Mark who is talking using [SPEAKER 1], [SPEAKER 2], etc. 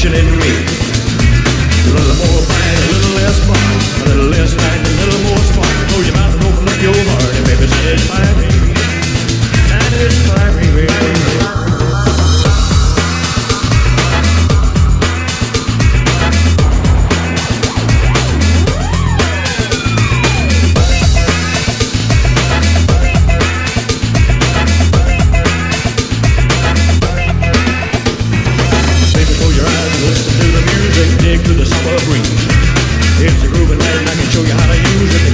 [SPEAKER 1] passion in me. A little more fight, a little less fun. A little less fight, a little more spark. Close your mouth and open up your heart, and baby, satisfy me. Satisfy me, baby. Listen to the music, dig to the summer breeze. It's a groovy night and I can show you how to use it.